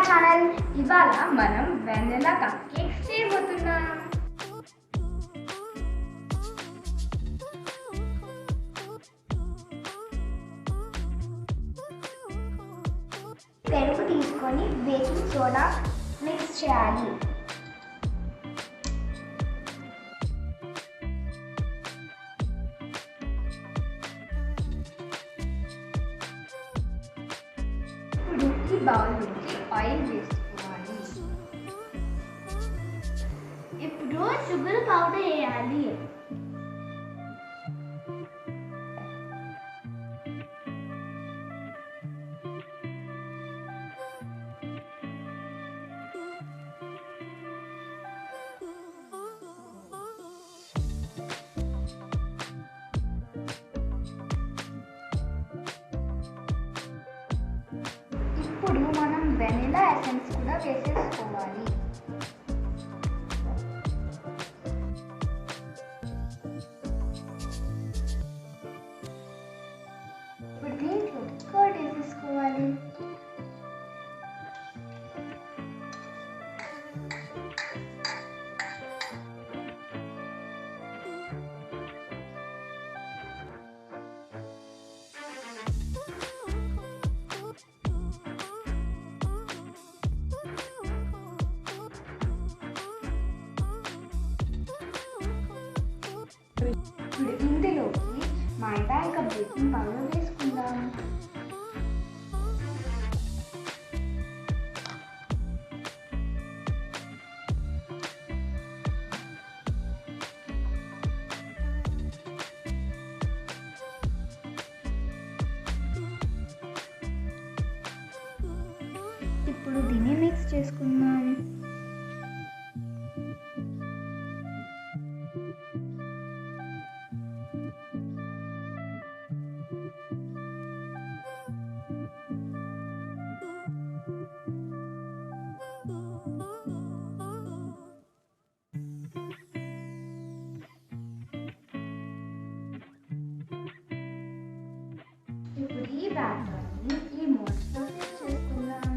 Channel. ఇవాళ మనం vanilla cup cakes చేయబోతున్నాం. పెరుగు తీసుకొని బేకింగ్ సోడా మిక్స్ చేయాలి. ఇప్పుడు ఈ బౌల్లోకి ఆయిల్ వేసుకోవాలి. ఇప్పుడు షుగర్ పౌడర్ వేయాలి. ఇప్పుడు మనం వెనిలా ఎసెన్స్ కూడా వేసేసుకోవాలి. ఇప్పుడు దీంట్లో కర్డ్ వేసేసుకోవాలి. ఇప్పుడు ఇందులోకి మైదా ఇంకా బేకింగ్ పౌడర్ వేసుకుందాం. ఇప్పుడు దీన్ని మిక్స్ చేసుకుందాం. ఇప్పుడు ఈ బ్యాటర్ని ఈ మోల్డ్స్లో ఫిల్ చేసుకుందాం.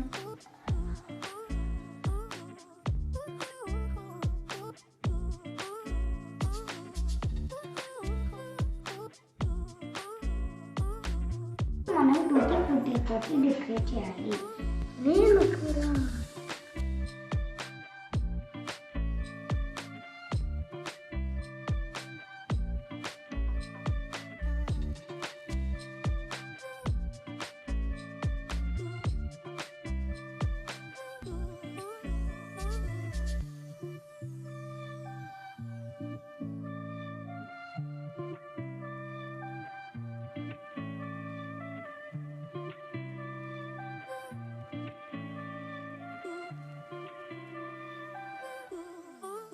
మనం టూటీ ఫ్రూటీ తోటి డెకరేట్ చేయాలి. నేను కూడా